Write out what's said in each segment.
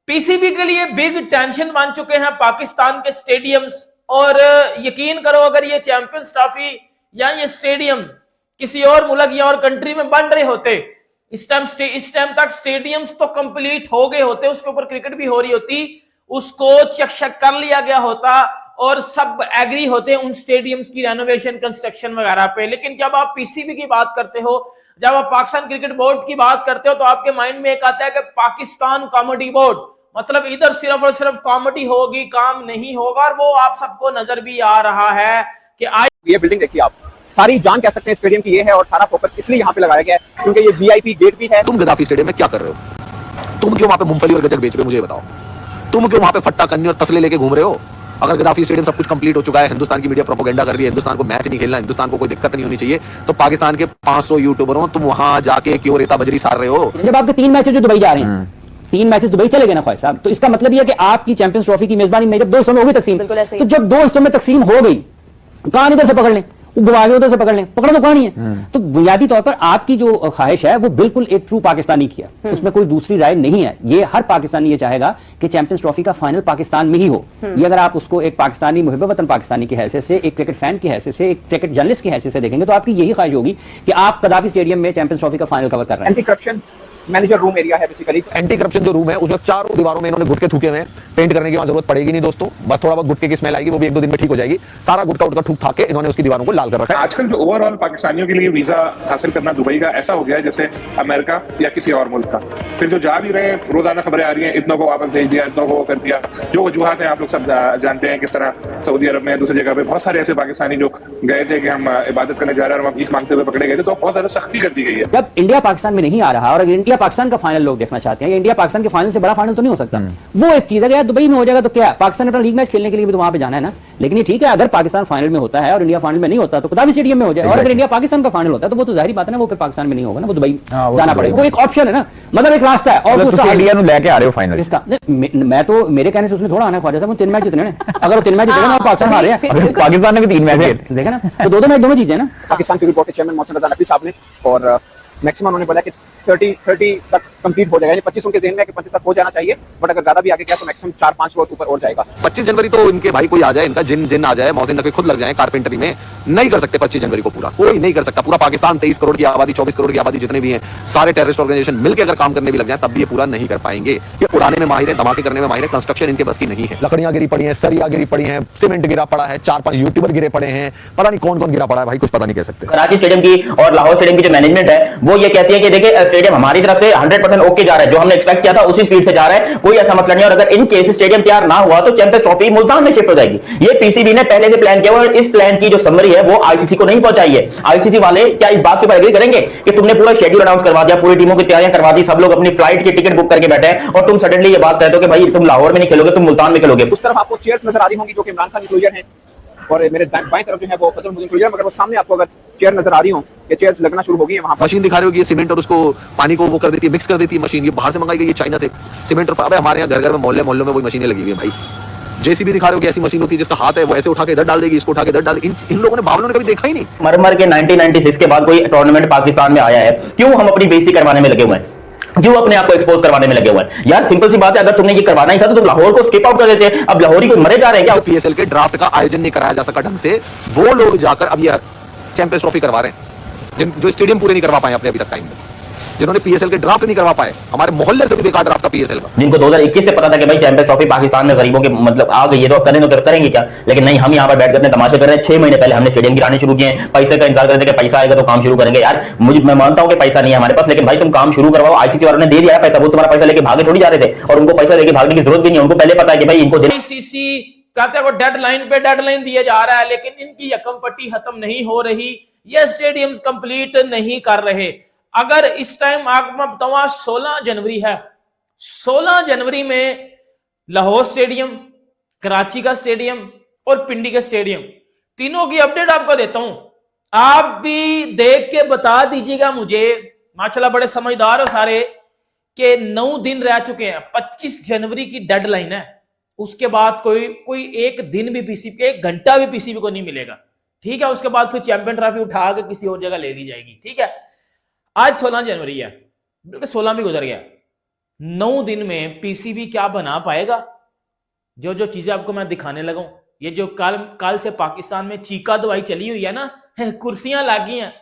PCB के लिए big tension बन चुके हैं पाकिस्तान के स्टेडियम्स। और यकीन करो अगर ये चैंपियंस ट्रॉफी या ये स्टेडियम किसी और मुल्क या और कंट्री में बन रहे होते, इस टाइम तक स्टेडियम्स तो कंप्लीट हो गए होते, उसके ऊपर क्रिकेट भी हो रही होती, उसको चेक कर लिया गया होता और सब एग्री होते उन स्टेडियम्स की रेनोवेशन कंस्ट्रक्शन वगैरह पे। लेकिन जब आप पीसीबी की बात करते हो, जब आप पाकिस्तान क्रिकेट बोर्ड की बात करते हो, तो आपके माइंड में एक आता है कि पाकिस्तान कॉमेडी बोर्ड, मतलब इधर सिर्फ और सिर्फ कॉमेडी होगी, काम नहीं होगा। और वो आप सबको नजर भी आ रहा है कि आज ये बिल्डिंग देखिए आप, सारी जान कह सकते हैं स्टेडियम की ये है, और सारा फोकस इसलिए यहाँ पे लगाया गया है क्योंकि ये वीआईपी गेट भी है। तुम गद्दाफी स्टेडियम में क्या कर रहे हो? तुम क्यों वहां पे मूंगफली और गजक बेच रहे हो? मुझे बताओ, तुम क्यों वहां पे फट्टा कन्नी और तसले लेके घूम रहे हो? अगर गद्दाफी स्टेडियम सब कुछ कंप्लीट हो चुका है, हिंदुस्तान की मीडिया प्रोपेगेंडा कर रही है, हिंदुस्तान को मैच नहीं खेलना, हिंदुस्तान को कोई दिक्कत नहीं होनी चाहिए, तो पाकिस्तान के 500 यूट्यूबरों तुम वहां जाके क्यों रेता बजरी सार रहे हो? जब आपके 3 मैचेस जो दुबई जा रहे हैं, 3 मैचेस दुबई चले गए ना ख्वाहिश साहब, तो इसका मतलब यह है कि आपकी चैंपियंस ट्रॉफी की मेजबानी में जब 2 हिस्सों में होगी तकसीम, तो जब 2 हिस्सों में तकसीम हो गई, कहां इधर से पकड़ लें, गवा के उधर से पकड़ लें, पकड़ा तो कहां है। तो बुनियादी तौर पर आपकी जो ख्वाहिश है वो बिल्कुल एक ट्रू पाकिस्तानी की है, उसमें कोई दूसरी राय नहीं है। ये हर पाकिस्तानी ये चाहेगा कि चैंपियंस ट्रॉफी का फाइनल पाकिस्तान में ही हो। ये अगर आप उसको एक पाकिस्तानी मुहिब वतन पाकिस्तानी की हैसियत से, एक क्रिकेट फैन की हैसियत से, एक क्रिकेट जर्नलिस्ट की हैसियत से देखेंगे तो आपकी यही ख्वाहिश होगी कि आप कदाफी स्टेडियम में चैंपियंस ट्रॉफी का फाइनल कवर कर रहे हैं। Anti corruption manager room area है बेसिकली। एंटी करप्शन जो रूम है उसमें चारों दीवारों में इन्होंने गुटके थूके हुए हैं, पेंट करने की वहां जरूरत पड़ेगी नहीं दोस्तों, बस थोड़ा बहुत गुटके की स्मेल आएगी, वो भी 1-2 दिन में ठीक हो जाएगी। सारा गुटका उटका ठूक ठाक के इन्होंने उसकी दीवारों को लाल कर रखा है। आजकल जो ओवरऑल पाकिस्तानियों के लिए वीजा हासिल करना दुबई का ऐसा हो गया है जैसे अमेरिका या किसी और मुल्क का। फिर जो जा भी रहे हैं, रोजाना खबरें आ रही हैं, इतनों को वापस भेज दिया, इतनों को कर दिया। जो वजूहात हैं आप लोग सब जानते हैं, किस तरह सऊदी अरब में दूसरी जगह पे बहुत सारे ऐसे पाकिस्तानी जो गए थे कि हम इबादत करने जा रहे हैं और हम भीख मांगते हुए पकड़े गए थे, तो बहुत ज्यादा सख्ती कर दी गई है। जब इंडिया पाकिस्तान में नहीं आ रहा और अगर इंडिया पाकिस्तान का फाइनल लोग देखना चाहते हैं, इंडिया पाकिस्तान के फाइनल से बड़ा फाइनल तो नहीं हो सकता। वो एक चीज है यार, दुबई में हो जाएगा तो क्या, पाकिस्तान अपना लीग मैच खेलने के लिए भी तो वहां पे जाना है ना। लेकिन ये ठीक है, अगर पाकिस्तान फाइनल में होता है और इंडिया फाइनल में नहीं होता तो कदाफी स्टेडियम में हो जाए, और अगर इंडिया पाकिस्तान का फाइनल होता है तो वो तो जाहिर बात है ना, वो फिर पाकिस्तान में नहीं होगा ना, वो दुबई जाना पड़ेगा। वो एक ऑप्शन है ना, मतलब एक रास्ता है। और इंडिया नु लेके आ रहे हो फाइनल इसका मैं तो मेरे कहने से उसने थोड़ा आना ख्वाजा साहब, 3 मैच जितने अगर वो 3 मैच जितेगा ना पाकिस्तान हारे हैं, पाकिस्तान ने भी 3 मैच देखा ना, तो 2-2 मैच दोनों चीजें ना। पाकिस्तान क्रिकेट बोर्ड के चेयरमैन मोहसिन रजा नकवी साहब ने, और मैक्सिमम उन्होंने बोला कि 30 तक कंप्लीट हो जाएगा, यानी 25 उनके ज़हन में है कि 25 तक हो जाना चाहिए, बट अगर ज्यादा भी आगे गया तो मैक्सिमम 4-5 रोज ऊपर और जाएगा। 25 जनवरी तो इनके भाई कोई आ जाए, इनका जिन आ जाए, मोहसिन नकवी खुद लग जाए कारपेंटरी में, नहीं कर सकते 25 जनवरी को पूरा, कोई नहीं कर सकता। पूरा पाकिस्तान 23 करोड़ की आबादी, 24 करोड़ की आबादी जितने भी हैं, सारे टेररिस्ट ऑर्गेनाइजेशन मिलकर अगर काम करने भी लग जाए तब भी ये पूरा नहीं कर पाएंगे। ये उड़ाने में माहिर है, धमाके करने में माहिर है, कंस्ट्रक्शन इनके बस की नहीं है। लकड़ियां गिरी पड़ी हैं, सरिया गिरी पड़ी हैं, सीमेंट गिरा पड़ा है, 4-5 यूट्यूबर गिरे पड़े हैं, पता नहीं कौन कौन गिरा पड़ा है भाई, कुछ पता नहीं कह सकते। कराची स्टेडियम की और लाहौर स्टेडियम की जो मैनेजमेंट है वो ये कहती है कि देखिए स्टेडियम हमारी तरफ से 100% ओके जा रहा है, जो हमने एक्सपेक्ट किया था उसी स्पीड से जा रहा है, कोई ऐसा मसला नहीं। और अगर इन केस स्टेडियम तैयार ना हुआ तो चैंपियंस ट्रॉफी मुल्तान में शिफ्ट हो जाएगी। ये पीसीबी ने पहले से प्लान किया और इस प्लान की जो समरी है वो आईसीसी को नहीं पहुंचाई है। आईसीसी वाले क्या इस बात के ऊपर एग्री करेंगे कि तुमने पूरा शेड्यूल अनाउंस करवा दिया, पूरी टीमों की तैयारियां करवा दी, सब लोग अपनी फ्लाइट की टिकट बुक करके बैठे हैं और तुम सडनली ये बात कहते हो कि भाई तुम लाहौर में नहीं खेलोगे, तुम मुल्तान में खेलोगे। उस तरफ आपको चेयर्स नजर आ रही होंगी जो कि इमरान खान इंक्लूजन है, और मेरे बाएं तरफ जो है वो फजल इंक्लूजन, मगर वो सामने आपको अगर चेयर नजर आ रही हो, ये चेयर्स लगना शुरू हो गई है वहां पर। मशीन दिखा रही होगी, ये सीमेंट और उसको पानी को वो कर देती है, मिक्स कर देती है मशीन। ये बाहर से मंगाई गई है चाइना से सीमेंट, और हमारे यहाँ घर में मोहल्लों में वही मशीनें लगी हुई है भाई। जेसीबी दिखा रहे हो कि ऐसी मशीन होती है जिसका हाथ है वो ऐसे उठा के इधर डाल देगी, इसको उठा के इधर डाल। इन लोगों ने बावलों ने कभी देखा ही नहीं। मरमर के 1996 के बाद कोई टूर्नामेंट पाकिस्तान में आया है, क्यों हम अपनी बेइज्जती करवाने में लगे हुए हैं, क्यों अपने आप को एक्सपोज करवाने में लगे हुए हैं? यार सिंपल सी बात है, अगर तुमने ये करवाना ही था तो तुम लाहौर को स्किप आउट कर देते। अब लाहौरी कोई मरे जा रहे हैं क्या? पीएसएल के ड्राफ्ट का आयोजन नहीं कराया जा सका ढंग से, वो लोग जाकर अब ये चैंपियंस ट्रॉफी करवा रहे हैं, जो स्टेडियम पूरे नहीं करवा पाए अपने अभी तक टाइम में, जिन्होंने पीएसएल के ड्राफ्ट नहीं करवा पाए। हमारे मोहल्ले से भी बेकार ड्राफ्ट था पीएसएल का, जिनको 2021 से पता था कि भाई चैंपियंस ट्रॉफी पाकिस्तान में गरीबों के मतलब आ गई है तो करें तो करेंगे क्या, लेकिन नहीं, हम यहाँ पर बैठ करते तमाशे कर रहे हैं। 6 महीने पहले हमने स्टेडियम गिराने शुरू किए, पैसे का इंतजार करते कि पैसा आएगा तो काम शुरू करेंगे। यार मैं मानता हूँ कि पैसा नहीं है हमारे पास, लेकिन भाई तुम काम शुरू करवाओ। आईसीसी वालों ने दे दिया पैसा, वो तुम्हारा पैसा लेके भागे थोड़ी जा रहे थे, और उनको पैसा लेके भागने की जरूरत भी नहीं है, उनको पहले पता है कि भाई इनको आईसीसी कहते हैं वो डेडलाइन पे डेडलाइन दिया जा रहा है, लेकिन इनकी यकम पट्टी खत्म नहीं हो रही, ये स्टेडियम्स कंप्लीट नहीं कर रहे। अगर इस टाइम आपको मैं बताऊं 16 जनवरी है, 16 जनवरी में लाहौर स्टेडियम, कराची का स्टेडियम और पिंडी का स्टेडियम, तीनों की अपडेट आपको देता हूं, आप भी देख के बता दीजिएगा मुझे। माशाल्लाह बड़े समझदार हो सारे, के 9 दिन रह चुके हैं, 25 जनवरी की डेडलाइन है, उसके बाद कोई एक दिन भी पीसीबी, 1 घंटा भी पीसीबी को नहीं मिलेगा, ठीक है। उसके बाद फिर चैंपियन ट्रॉफी उठा के किसी और जगह ले ली जाएगी, ठीक है। आज 16 जनवरी है, 16 भी गुजर गया, 9 दिन में पीसीबी क्या बना पाएगा? जो जो चीजें आपको मैं दिखाने लगा हूं, ये जो काल से पाकिस्तान में चीका दवाई चली हुई है ना, कुर्सियां लागी हैं,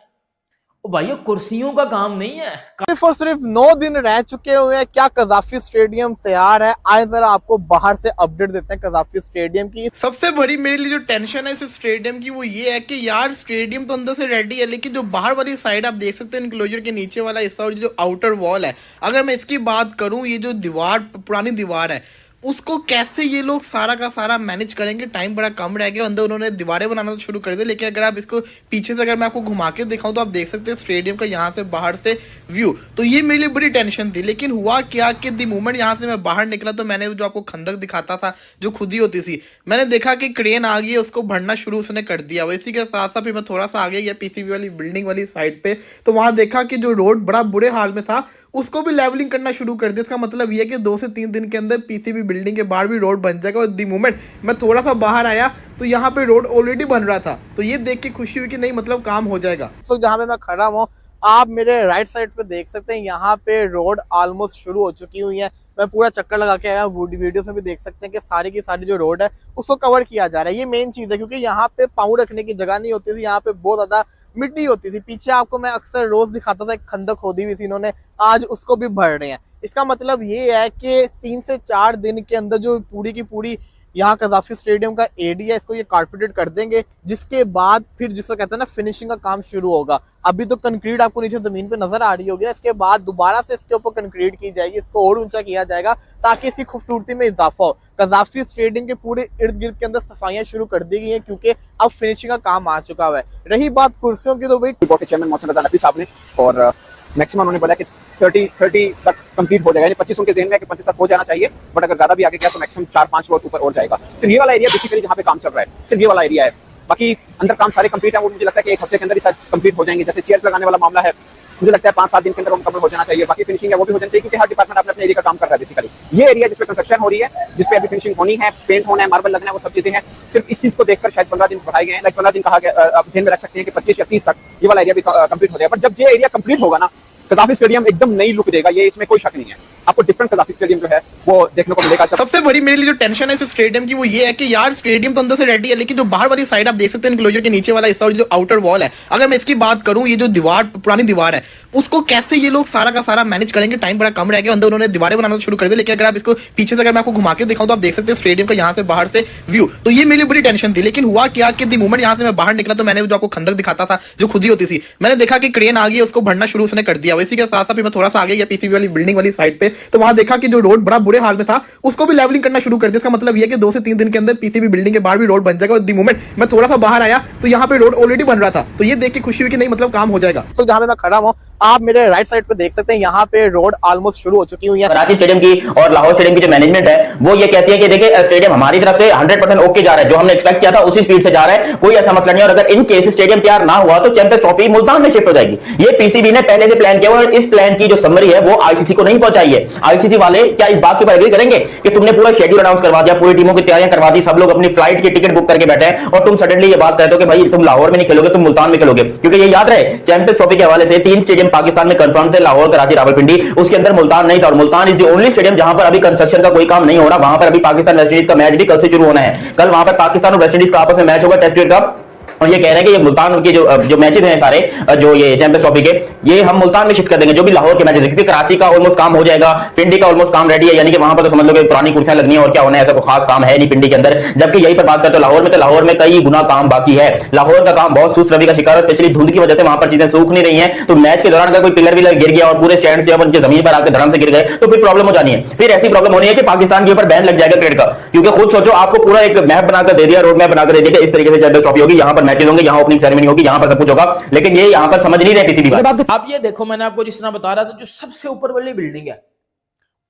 ओ भाई ये कुर्सियों का काम नहीं है। सिर्फ और सिर्फ 9 दिन रह चुके हुए हैं, क्या कजाफी स्टेडियम तैयार है? आए जरा आपको बाहर से अपडेट देते हैं कजाफी स्टेडियम की। सबसे बड़ी मेरे लिए जो टेंशन है इस स्टेडियम की वो ये है कि यार स्टेडियम तो अंदर से रेडी है, लेकिन जो बाहर वाली साइड आप देख सकते हैं इनक्लोजर के नीचे वाला हिस्सा और जो आउटर वॉल है, अगर मैं इसकी बात करूं, ये जो दीवार पुरानी दीवार है उसको कैसे ये लोग सारा का सारा मैनेज करेंगे? टाइम बड़ा कम रह गया, अंदर उन्होंने दीवारें बनाना तो शुरू कर दिया, लेकिन अगर आप इसको पीछे से अगर मैं आपको घुमा के दिखाऊं तो आप देख सकते हैं स्टेडियम का यहाँ से बाहर से व्यू। तो ये मेरे लिए बड़ी टेंशन थी, लेकिन हुआ क्या कि द मोमेंट यहाँ से मैं बाहर निकला तो मैंने जो आपको खंदक दिखाता था जो खुद ही होती थी, मैंने देखा कि क्रेन आ गई है, उसको भरना शुरू उसने कर दिया। इसी के साथ साथ फिर मैं थोड़ा सा आगे गया पीसीबी वाली बिल्डिंग वाली साइड पे, तो वहां देखा कि जो रोड बड़ा बुरे हाल में था उसको भी लेवलिंग करना शुरू कर दिया। इसका मतलब ये है कि 2 से 3 दिन के अंदर पीसीबी बिल्डिंग के बाहर भी रोड बन जाएगा। और द मोमेंट मैं थोड़ा सा बाहर आया तो यहाँ पे रोड ऑलरेडी बन रहा था, तो ये देख के खुशी हुई कि नहीं मतलब काम हो जाएगा। तो जहाँ पे मैं खड़ा हूँ आप मेरे राइट साइड पे देख सकते हैं, यहाँ पे रोड ऑलमोस्ट शुरू हो चुकी हुई है। मैं पूरा चक्कर लगा के आया, वीडियो में भी देख सकते हैं कि सारी की सारी जो रोड है उसको कवर किया जा रहा है। ये मेन चीज़ है, क्योंकि यहाँ पे पाँव रखने की जगह नहीं होती थी, यहाँ पे बहुत ज़्यादा मिट्टी होती थी। पीछे आपको मैं अक्सर रोज दिखाता था, एक खंदक खोदी हुई थी इन्होंने, आज उसको भी भर रहे हैं। इसका मतलब ये है कि 3 से 4 दिन के अंदर जो पूरी की पूरी यहाँ कजाफी स्टेडियम का एरिया इसको ये कारपेटेड कर देंगे, जिसके बाद फिर जिसको कहते हैं ना फिनिशिंग का काम शुरू होगा। अभी तो कंक्रीट आपको नीचे जमीन पे नजर आ रही होगी ना, इसके बाद दोबारा से इसके ऊपर कंक्रीट की जाएगी, इसको और ऊंचा किया जाएगा ताकि इसकी खूबसूरती में इजाफा हो। कजाफी स्टेडियम के पूरे इर्द गिर्द के अंदर सफाइयां शुरू कर दी गई हैं, क्योंकि अब फिनिशिंग का काम आ चुका हुआ है। रही बात कुर्सियों की, तो भाई बोर्ड के चेयरमैन मोहसिन रजा नकवी साहब ने, और मैक्सिमम उन्होंने बोला कि 30 तक कंप्लीट हो जाएगा, यानी 25 उनके ज़हन में है कि 25 तक हो जाना चाहिए, बट अगर ज्यादा भी आगे गया तो मैक्सिमम 4-5 फ्लोर ऊपर और जाएगा। सिर्फ ये वाला एरिया बेसिकली जहाँ पे काम चल रहा है, सिर्फ ये वाला एरिया है, बाकी अंदर काम सारे कंप्लीट है। वो मुझे लगता है कि 1 हफ्ते के अंदर ही शायद कंप्लीट हो जाएंगे। जैसे चेयर लगाने वाला मामला है, मुझे लगता है 5-7 दिन के अंदर मुकम्मल हो जाना चाहिए। बाकी फिनिशिंग है वो भी हो जानी चाहिए, क्योंकि हर डिपार्टमेंट अपने एरिया का काम कर रहा है। बेसिकली ये एरिया जिसपे कंस्ट्रक्शन हो रही है, जिसपे अभी फिनिशिंग होनी है, पेंट होना है, मार्बल लगना है, वो सब चीजें हैं। सिर्फ इस चीज को देखकर शायद 15 दिन बढ़ाए गए हैं, 15 दिन कहा गया। आप ध्यान में रख सकते हैं कि 25 या 30 तक ये वाला एरिया भी कंप्लीट हो जाएगा। बट जब ये एरिया कंप्लीट होगा ना, कजाफी स्टेडियम एकदम नई लुक देगा, ये इसमें कोई शक नहीं है। आपको डिफरेंट कजाफी स्टेडियम जो है वो देखने को मिलेगा। सबसे बड़ी मेरे लिए जो टेंशन है इस स्टेडियम की वो ये है कि यार स्टेडियम तो अंदर से रेडी है, लेकिन जो बाहर वाली साइड आप देख सकते हैं इनक्लोजर के नीचे वाला हिस्सा और जो आउटर वॉल है, अगर मैं इसकी बात करूं, ये जो दीवार पुरानी दीवार है उसको कैसे ये लोग सारा का सारा मैनेज करेंगे? टाइम बड़ा कम रह गया, अंदर उन्होंने दीवारें बनाना शुरू कर दिया, लेकिन अगर आप इसको पीछे से अगर मैं आपको घुमा के दिखाऊं तो आप देख सकते हैं स्टेडियम का यहाँ से बाहर से व्यू। तो ये मेरे लिए बड़ी टेंशन थी, लेकिन हुआ क्या कि द मोमेंट यहाँ से मैं बाहर निकला तो मैंने जो आपको खंदक दिखाता था जो खुद ही होती थी, मैंने देखा कि क्रेन आ गई, उसको भरना शुरू उसने कर दिया। इसी के साथ साथ मैं थोड़ा सा आगे गया पीसीबी वाली बिल्डिंग वाली साइड पे, तो वहां देखा कि जो रोड बड़ा बुरे हाल में था उसको भी लेवलिंग करना शुरू कर दिया। इसका मतलब ये कि 2 से 3 दिन के अंदर पीसीबी बिल्डिंग के बाहर भी रोड बन जाएगा। और द मोमेंट मैं थोड़ा सा बाहर आया तो यहाँ पे रोड ऑलरेडी बन रहा था, तो ये देख के खुशी हुई कि नहीं मतलब काम हो जाएगा। तो जहाँ पे मैं खड़ा हूँ आप मेरे राइट साइड पे देख सकते हैं, यहाँ पे रोड ऑलमोस्ट शुरू हो चुकी हुई है। कराची स्टेडियम की और लाहौर स्टेडियम की जो मैनेजमेंट है वो ये कहती है कि देखिए स्टेडियम हमारी तरफ से 100% ओके जा रहा है, जो हमने एक्सपेक्ट किया था उसी स्पीड से जा रहा है, कोई ऐसा मसला नहीं। और अगर इन केस स्टेडियम तैयार ना हुआ तो चैंपियंस ट्रॉफी मुल्तान में शिफ्ट हो जाएगी। ये पीसीबी ने पहले से प्लान किया और इस प्लान की जो समरी है वो आईसीसी को नहीं पहुंचाई है। आईसीसी वाले क्या इस बात के ऊपर एग्री करेंगे कि तुमने पूरा शेड्यूल अनाउंस करवा दिया, पूरी टीमों की तैयारियां करवा दी, सब लोग अपनी फ्लाइट की टिकट बुक करके बैठे हैं, और तुम सडनली ये बात कहते हो कि भाई तुम लाहौर में नहीं खेलोगे, तुम मुल्तान में खेलोगे? क्योंकि ये याद रहे चैंपियंस ट्रॉफी के हवाले से 3 स्टेडियम पाकिस्तान में कंफर्म थे, लाहौर, कराची, रावलपिंडी, उसके अंदर मुल्तान नहीं था। और Multan is the only stadium जहां पर अभी कंस्ट्रक्शन का कोई काम नहीं हो रहा। वहां पर अभी पाकिस्तान वेस्ट इंडीज का मैच भी कल से शुरू होना है। कल वहां पर पाकिस्तान और वेस्ट इंडीज का आपस में मैच होगा टेस्ट क्रिकेट का, और ये कह रहे हैं कि ये मुल्तान के जो मैचेस हैं सारे जो ये चैंपियंस ट्रॉफी के, ये हम मुल्तान में शिफ्ट कर देंगे, जो भी लाहौर के मैचेस। क्योंकि कराची का ऑलमोस्ट काम हो जाएगा, पिंडी का ऑलमोस्ट काम रेडी है, यानी कि वहां पर तो समझ लो कि पुरानी कुर्सियां लगनी है और क्या होना है, ऐसा कोई खास काम है नहीं पिंडी के अंदर। जबकि यही पर बात करते हो लाहौर में, तो लाहौर में कई गुना काम बाकी है। लाहौर का काम बहुत सुस्त रवि का शिकार है, स्पेशली धुंध की वजह से वहां पर चीजें सूख नहीं रही है। तो मैच के दौरान अगर कोई पिलर विलर गिर गया और पूरे स्टैंड से जमीन पर आकर धड़म से गिर गए तो फिर प्रॉब्लम हो जानी है। फिर ऐसी प्रॉब्लम होनी है कि पाकिस्तान के ऊपर बैन लग जाएगा क्रिकेट का। क्योंकि खुद सोचो, आपको पूरा एक मैप बनाकर दे दिया, रोड मैप बनाकर दे दिया कि इस तरीके से चैंपियंस ट्रॉफी होगी, यहाँ पर मैचेस होंगे, यहाँ ओपनिंग सेरेमनी होगी, यहाँ पर सब कुछ होगा, लेकिन ये यहाँ पर समझ नहीं रहे किसी भी बात। आप ये देखो, मैंने आपको जिस तरह बता रहा था, जो सबसे ऊपर वाली बिल्डिंग है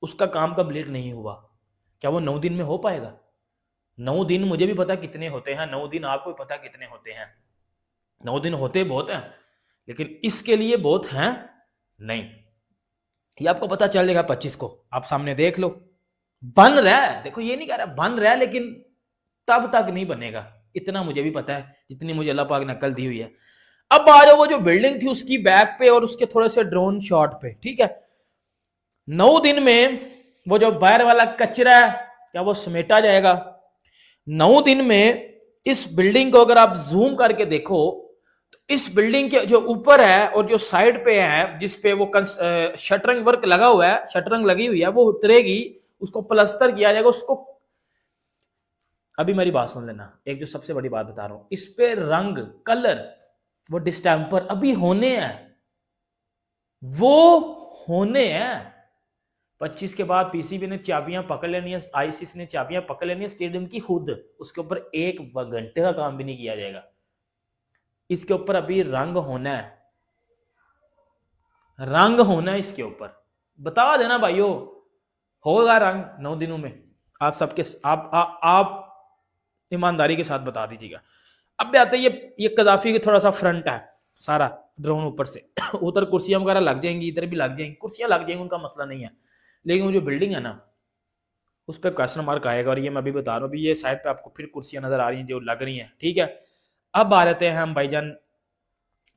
उसका काम कंप्लीट नहीं हुआ। क्या वो 9 दिन में हो पाएगा? 9 दिन मुझे भी पता कितने होते हैं, 9 दिन आपको भी पता कितने होते हैं। 9 दिन होते बहुत हैं, लेकिन इसके लिए बहुत हैं नहीं। ये आपको पता चलेगा 25 को, आप सामने देख लो। बन रहा है, देखो ये नहीं कह रहा बन रहा है, लेकिन तब तक नहीं बनेगा, इतना मुझे भी पता है, जितनी मुझे अल्लाह पाक ने अक्ल दी हुई है। अब आ जाओ वो जो बिल्डिंग थी उसकी बैक पे और उसके थोड़े से ड्रोन शॉट पे, ठीक है। 9 दिन में वो जो बाहर वाला कचरा है क्या वो समेटा जाएगा? 9 दिन में इस बिल्डिंग को अगर आप जूम करके देखो तो इस बिल्डिंग के जो ऊपर है और जो साइड पे है जिसपे वो शटरिंग वर्क लगा हुआ है, शटरिंग लगी हुई है, वो उतरेगी, उसको प्लास्टर किया जाएगा। उसको अभी मेरी बात सुन लेना, एक जो सबसे बड़ी बात बता रहा हूं, इस पे रंग कलर वो डिस्टेम्पर अभी होने हैं, वो होने हैं। 25 के बाद पीसीबी ने चाबियां पकड़ लेनी है, आईसीसी ने चाबियां पकड़ लेनी है स्टेडियम की खुद, उसके ऊपर 1 घंटे का काम भी नहीं किया जाएगा। इसके ऊपर अभी रंग होना है, रंग होना है इसके ऊपर। बता देना भाइयों, होगा रंग 9 दिनों में। आप सबके आप ईमानदारी के साथ बता दीजिएगा। अब आते ये कदाफी की थोड़ा सा फ्रंट है सारा ड्रोन ऊपर से उधर कुर्सियां वगैरह लग जाएंगी, इधर भी लग जाएंगी, कुर्सियां लग जाएंगी, उनका मसला नहीं है, लेकिन वो जो बिल्डिंग है ना उस पर क्वेश्चन मार्क आएगा। और ये मैं अभी बता रहा हूँ, अभी ये साइड पे आपको फिर कुर्सियां नजर आ रही हैं जो लग रही हैं, ठीक है। अब आ जाते हैं हम भाईजान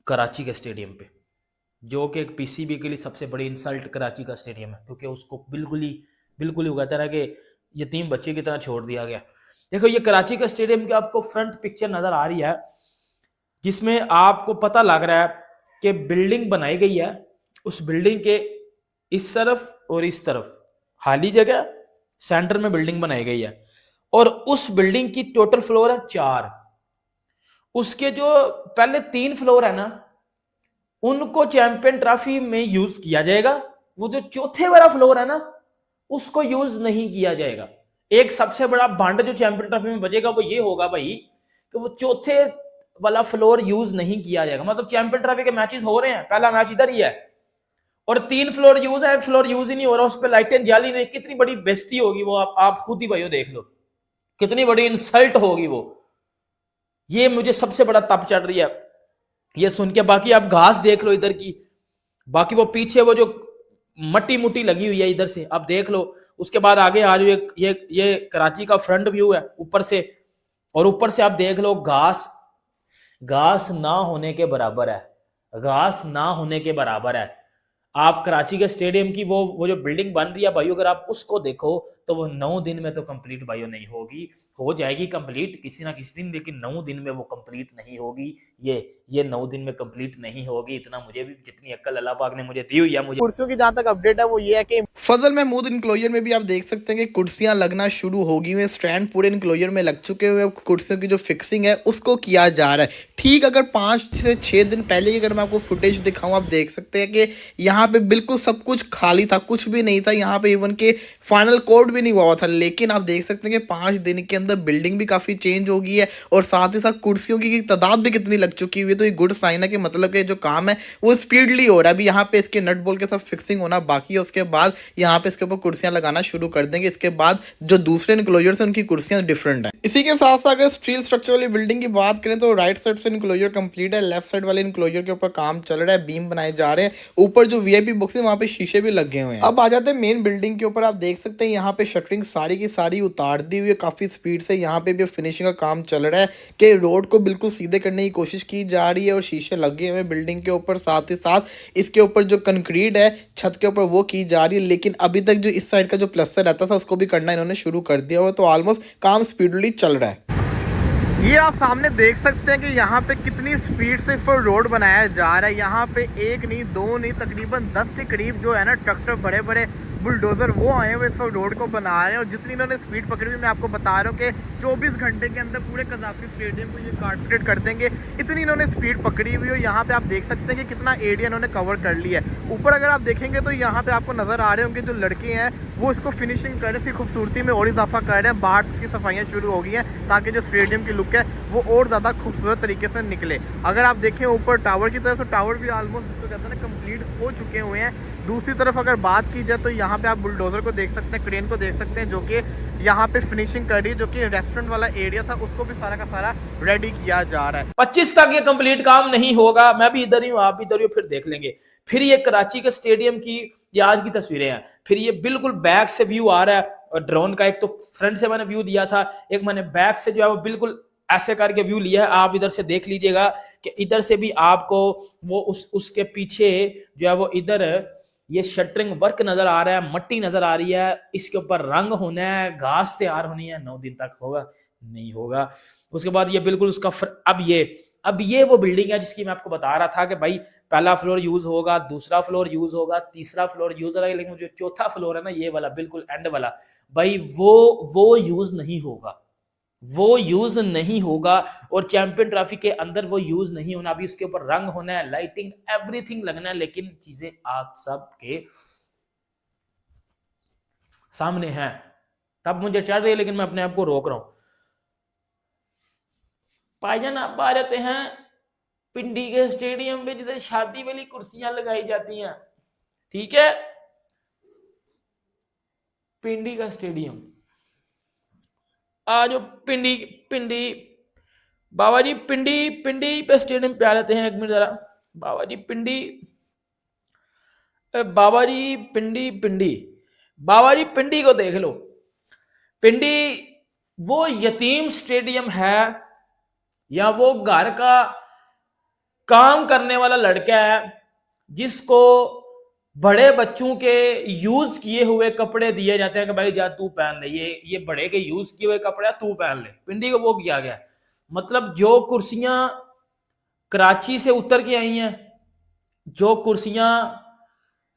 कराची के स्टेडियम पे, जो कि एक पीसीबी के लिए सबसे बड़ी इंसल्ट कराची का स्टेडियम है, क्योंकि उसको बिल्कुल ही कहता है कि यतीम बच्चे की तरह छोड़ दिया गया। देखो ये कराची का स्टेडियम की आपको फ्रंट पिक्चर नजर आ रही है, जिसमें आपको पता लग रहा है कि बिल्डिंग बनाई गई है, उस बिल्डिंग के इस तरफ और इस तरफ खाली जगह, सेंटर में बिल्डिंग बनाई गई है। और उस बिल्डिंग की टोटल फ्लोर है 4। उसके जो पहले 3 फ्लोर है ना, उनको चैंपियन ट्रॉफी में यूज किया जाएगा। वो जो चौथे वाला फ्लोर है ना, उसको यूज नहीं किया जाएगा। एक सबसे बड़ा भांड जो चैंपियन ट्रॉफी में बचेगा वो ये होगा भाई कि वो चौथे वाला फ्लोर यूज नहीं किया जाएगा। मतलब चैंपियन ट्रॉफी के मैचेस हो रहे हैं, पहला मैच इधर ही है और 3 फ्लोर यूज है, 1 फ्लोर यूज ही नहीं हो रहा, उस पर लाइटें जाली नहीं। कितनी बड़ी बेइज्जती होगी वो, आप खुद ही भाइयों देख लो, कितनी बड़ी इंसल्ट होगी वो। ये मुझे सबसे बड़ा तप चढ़ रही है ये सुन के। बाकी आप घास देख लो इधर की, बाकी वो पीछे वो जो मट्टी मुट्टी लगी हुई है इधर से आप देख लो। उसके बाद आगे आ जाओ, ये कराची का फ्रंट व्यू है ऊपर से, और ऊपर से आप देख लो घास ना होने के बराबर है, घास ना होने के बराबर है। आप कराची के स्टेडियम की वो जो बिल्डिंग बन रही है भाइयों, अगर आप उसको देखो तो वो 9 दिन में तो कंप्लीट भाइयों नहीं होगी। हो जाएगी कंप्लीट किसी ना किसी दिन, लेकिन 9 दिन में वो कंप्लीट नहीं होगी। ये 9 दिन में कंप्लीट नहीं होगी, इतना मुझे भी, जितनी अक्ल अल्लाह पाक ने मुझे दी हुई है। मुझे कुर्सियों की जहां तक अपडेट है वो ये है कि फजल महमूद इनक्लोजर में भी आप देख सकते हैं कि कुर्सियां लगना शुरू हो गई हैं, स्टैंड पूरे इनक्लोजर में लग चुके हुए, कुर्सियों की जो फिक्सिंग है उसको किया जा रहा है। ठीक अगर 5 से 6 दिन पहले की अगर मैं आपको फुटेज दिखाऊं, आप देख सकते हैं कि यहाँ पे बिल्कुल सब कुछ खाली था, कुछ भी नहीं था, यहाँ पे इवन के फाइनल कोड भी नहीं हुआ था। लेकिन आप देख सकते हैं कि 5 दिन के अंदर बिल्डिंग भी काफी चेंज हो गई है और साथ ही साथ कुर्सियों की तादाद भी कितनी लग चुकी हुई है। तो ये गुड साइन है कि मतलब कि जो काम है वो स्पीडली हो रहा है। अभी यहाँ पे इसके नट बोल्ट के सब फिक्सिंग होना बाकी है, उसके बाद यहाँ पे इसके ऊपर कुर्सियां लगाना शुरू कर देंगे। इसके बाद जो दूसरे इनक्लोजर है उनकी कुर्सियां डिफरेंट है। इसी के साथ साथ अगर स्टील स्ट्रक्चर वाली बिल्डिंग की बात करें तो राइट साइड से इनक्लोजर कंप्लीट है, लेफ्ट साइड वाले इनक्लोजर के ऊपर काम चल रहा है, बीम बनाए जा रहे हैं, ऊपर जो वीआईपी बॉक्स है वहां पे शीशे भी लगे हुए हैं। अब आ जाते हैं मेन बिल्डिंग के ऊपर। आप देख सकते हैं यहाँ पे शटरिंग सारी की सारी उतार दी हुई है काफी स्पीड से। यहाँ पे भी फिनिशिंग का काम चल रहा है कि रोड को बिल्कुल सीधे करने की कोशिश की जा रही है और शीशे लगे हुए बिल्डिंग के ऊपर। साथ ही साथ इसके ऊपर जो कंक्रीट है छत के ऊपर वो की जा रही है, लेकिन अभी तक जो इस साइड का जो प्लास्टर रहता था उसको भी करना इन्होंने शुरू कर दिया हुआ। तो ऑलमोस्ट काम स्पीडली चल रहा है। ये आप सामने देख सकते हैं कि यहाँ पे कितनी स्पीड से इस पर रोड बनाया जा रहा है। यहाँ पे 1 नहीं 2 नहीं तकरीबन 10 के करीब जो है ना ट्रैक्टर, बड़े बड़े बुलडोजर वो आए हुए इस पर रोड को बना रहे हैं। और जितनी इन्होंने स्पीड पकड़ी हुई, मैं आपको बता रहा हूँ कि 24 घंटे के अंदर पूरे कज़ाफ़ी स्टेडियम को ये कारपेट कर देंगे, इतनी इन्होंने स्पीड पकड़ी हुई है। यहाँ पे आप देख सकते हैं कि कितना एरिया इन्होंने कवर कर लिया है। ऊपर अगर आप देखेंगे तो यहाँ पे आपको नजर आ रहे होंगे जो लड़के हैं वो इसको फिनिशिंग कर रहे हैं, खूबसूरती में और इजाफा कर रहे हैं। बाहर की सफाइयाँ शुरू हो गई हैं ताकि जो स्टेडियम की लुक है वो और ज़्यादा खूबसूरत तरीके से निकले। अगर आप देखें ऊपर टावर की तरफ, तो टावर भी ऑलमोस्ट तो कहते हैं ना कंप्लीट हो चुके हुए हैं। दूसरी तरफ अगर बात की जाए तो यहाँ पे आप बुलडोजर को देख सकते हैं, क्रेन को देख सकते हैं जो कि यहाँ पे फिनिशिंग कर रही है, जो कि रेस्टोरेंट वाला एरिया था उसको भी सारा का सारा रेडी किया जा रहा है। 25 तक ये कंप्लीट काम नहीं होगा। मैं भी इधर ही हूँ, आप भी इधर ही हो, फिर देख लेंगे। फिर ये कराची के स्टेडियम की ये आज की तस्वीरें हैं। फिर ये बिल्कुल बैक से व्यू आ रहा है और ड्रोन का। एक तो फ्रंट से मैंने व्यू दिया था, एक मैंने बैक से जो है वो बिल्कुल ऐसे करके व्यू लिया है। आप इधर से देख लीजिएगा कि इधर से भी आपको वो उसके पीछे जो है वो इधर ये शटरिंग वर्क नजर आ रहा है, मट्टी नजर आ रही है, इसके ऊपर रंग होना है, घास तैयार होनी है, 9 दिन तक होगा नहीं होगा। उसके बाद ये बिल्कुल उसका अब ये वो बिल्डिंग है जिसकी मैं आपको बता रहा था कि भाई पहला फ्लोर यूज होगा, दूसरा फ्लोर यूज होगा, तीसरा फ्लोर यूज होगा, लेकिन जो चौथा फ्लोर है ना, ये वाला बिल्कुल एंड वाला, भाई वो यूज नहीं होगा, वो यूज नहीं होगा। और चैंपियन ट्रॉफी के अंदर वो यूज नहीं होना। अभी उसके ऊपर रंग होना है, लाइटिंग, एवरीथिंग लगना है, लेकिन चीजें आप सब के सामने हैं। तब मुझे चढ़ रही है, लेकिन मैं अपने आप को रोक रहा हूं। भाईजान आप आ जाते हैं पिंडी के स्टेडियम में जिधर शादी वाली कुर्सियां लगाई जाती हैं, ठीक है, पिंडी का स्टेडियम। आज पिंडी बाबा जी, पिंडी पे स्टेडियम पे आ जाते हैं। एक मिनट जरा बाबा जी, पिंडी को देख लो। पिंडी वो यतीम स्टेडियम है या वो घर का काम करने वाला लड़का है जिसको बड़े बच्चों के यूज किए हुए कपड़े दिए जाते हैं कि भाई जा तू पहन ले, ये बड़े के यूज किए हुए कपड़े तू पहन ले। पिंडी को वो किया गया। मतलब जो कुर्सियां कराची से उतर के आई हैं, जो कुर्सियां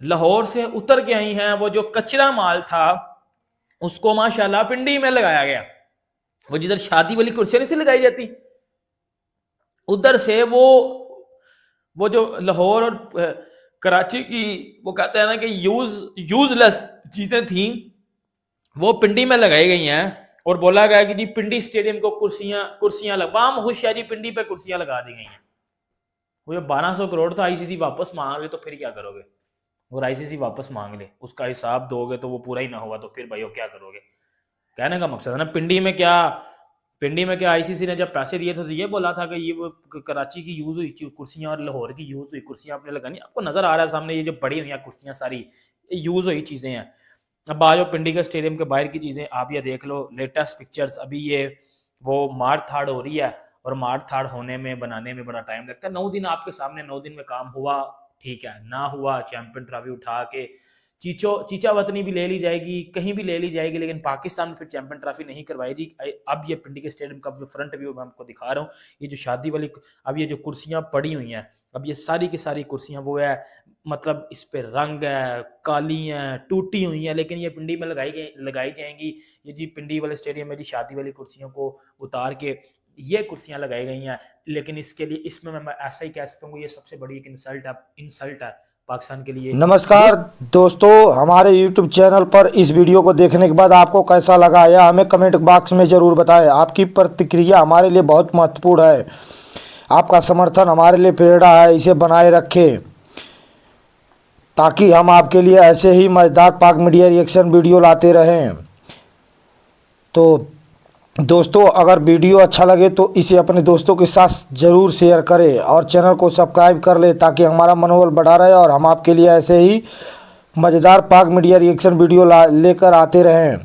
लाहौर से उतर के आई हैं, वो जो कचरा माल था उसको माशाल्लाह पिंडी में लगाया गया। वो जिधर शादी वाली कुर्सियां नहीं थी लगाई जाती, उधर से वो जो लाहौर और कराची की वो कहते हैं ना कि यूजलेस चीजें थी, वो पिंडी में लगाई गई हैं। और बोला गया कि जी पिंडी स्टेडियम को कुर्सियां लगाम होशियारी पिंडी पे कुर्सियां लगा दी गई हैं। वो 1200 करोड़ था, आईसीसी वापस मांग ले तो फिर क्या करोगे? और आईसीसी वापस मांग ले, उसका हिसाब दोगे तो वो पूरा ही ना हुआ तो फिर भाई क्या करोगे? कहने का मकसद है ना, पिंडी में क्या आईसीसी ने जब पैसे दिए थे तो ये बोला था कि ये वो कराची की यूज हुई कुर्सियां और लाहौर की यूज हुई कुर्सियां आपने लगानी। आपको नजर आ रहा है सामने ये जो बड़ी हुई कुर्सियां सारी यूज हुई चीजें हैं। अब आज पिंडी के स्टेडियम के बाहर की चीजें आप ये देख लो, लेटेस्ट पिक्चर्स। अभी ये वो मार थाड़ हो रही है और मार थाड़ होने में बनाने में बड़ा टाइम लगता है। 9 दिन आपके सामने, 9 दिन में काम हुआ, ठीक है, ना हुआ चैंपियन ट्रॉफी उठा के चीचा वतनी भी ले ली जाएगी, कहीं भी ले ली जाएगी, लेकिन पाकिस्तान में फिर चैंपियन ट्रॉफी नहीं करवाई जी। अब ये पिंडी के स्टेडियम का फ्रंट व्यू मैं आपको दिखा रहा हूँ। ये जो शादी वाली, अब ये जो कुर्सियां पड़ी हुई हैं, अब ये सारी की सारी कुर्सियां वो है, मतलब इस पे रंग है, काली हैं, टूटी हुई हैं, लेकिन ये पिंडी में लगाई जाएंगी। ये जी पिंडी वाले स्टेडियम में जी शादी वाली कुर्सियों को उतार के ये कुर्सियां लगाई गई हैं। लेकिन इसके लिए, इसमें मैं ऐसा ही कह सकता हूँ, ये सबसे बड़ी एक इंसल्ट है पाकिस्तान के लिए। नमस्कार दोस्तों, हमारे YouTube चैनल पर इस वीडियो को देखने के बाद आपको कैसा लगा यह हमें कमेंट बॉक्स में ज़रूर बताएं। आपकी प्रतिक्रिया हमारे लिए बहुत महत्वपूर्ण है। आपका समर्थन हमारे लिए प्रेरणा है, इसे बनाए रखें ताकि हम आपके लिए ऐसे ही मज़ेदार पाक मीडिया रिएक्शन वीडियो लाते रहें। तो दोस्तों, अगर वीडियो अच्छा लगे तो इसे अपने दोस्तों के साथ ज़रूर शेयर करें और चैनल को सब्सक्राइब कर लें ताकि हमारा मनोबल बढ़ा रहे और हम आपके लिए ऐसे ही मज़ेदार पाक मीडिया रिएक्शन वीडियो लेकर आते रहें।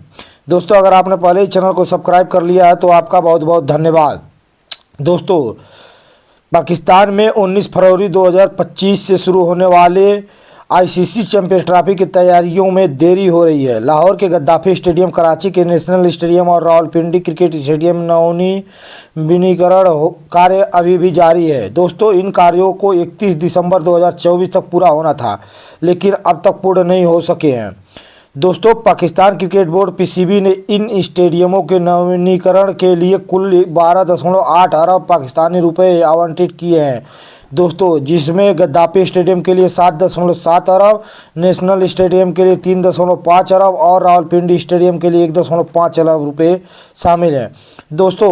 दोस्तों, अगर आपने पहले ही चैनल को सब्सक्राइब कर लिया है तो आपका बहुत बहुत धन्यवाद। दोस्तों, पाकिस्तान में 19 फरवरी 2025 से शुरू होने वाले आईसीसी चैंपियंस ट्रॉफी की तैयारियों में देरी हो रही है। लाहौर के गद्दाफी स्टेडियम, कराची के नेशनल स्टेडियम और रावलपिंडी क्रिकेट स्टेडियम नवीनीकरण कार्य अभी भी जारी है। दोस्तों, इन कार्यों को 31 दिसंबर 2024 तक पूरा होना था, लेकिन अब तक पूर्ण नहीं हो सके हैं। दोस्तों, पाकिस्तान क्रिकेट बोर्ड पीसीबी ने इन स्टेडियमों के नवीनीकरण के लिए कुल 12.8 अरब पाकिस्तानी रुपए आवंटित किए हैं। दोस्तों, जिसमें गद्दाफी स्टेडियम के लिए 7.7 अरब, नेशनल स्टेडियम के लिए 3.5 अरब और रावलपिंडी स्टेडियम के लिए 1.5 अरब रुपए शामिल हैं। दोस्तों,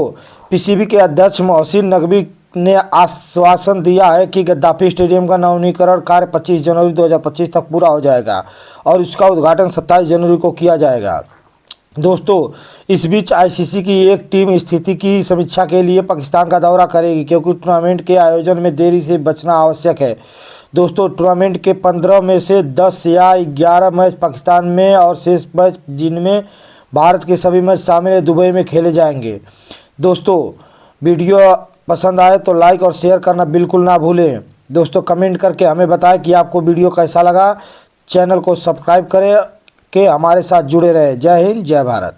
पीसीबी के अध्यक्ष मोहसिन नकवी ने आश्वासन दिया है कि गद्दाफी स्टेडियम का नवीनीकरण कार्य 25 जनवरी 2025 तक पूरा हो जाएगा और उसका उद्घाटन 27 जनवरी को किया जाएगा। दोस्तों, इस बीच आईसीसी की एक टीम स्थिति की समीक्षा के लिए पाकिस्तान का दौरा करेगी, क्योंकि टूर्नामेंट के आयोजन में देरी से बचना आवश्यक है। दोस्तों, टूर्नामेंट के 15 में से 10 या 11 मैच पाकिस्तान में और शेष मैच, जिनमें भारत के सभी मैच शामिल है, दुबई में खेले जाएंगे। दोस्तों, वीडियो पसंद आए तो लाइक और शेयर करना बिल्कुल ना भूलें। दोस्तों, कमेंट करके हमें बताएं कि आपको वीडियो कैसा लगा। चैनल को सब्सक्राइब करें कि हमारे साथ जुड़े रहे। जय हिंद, जय भारत।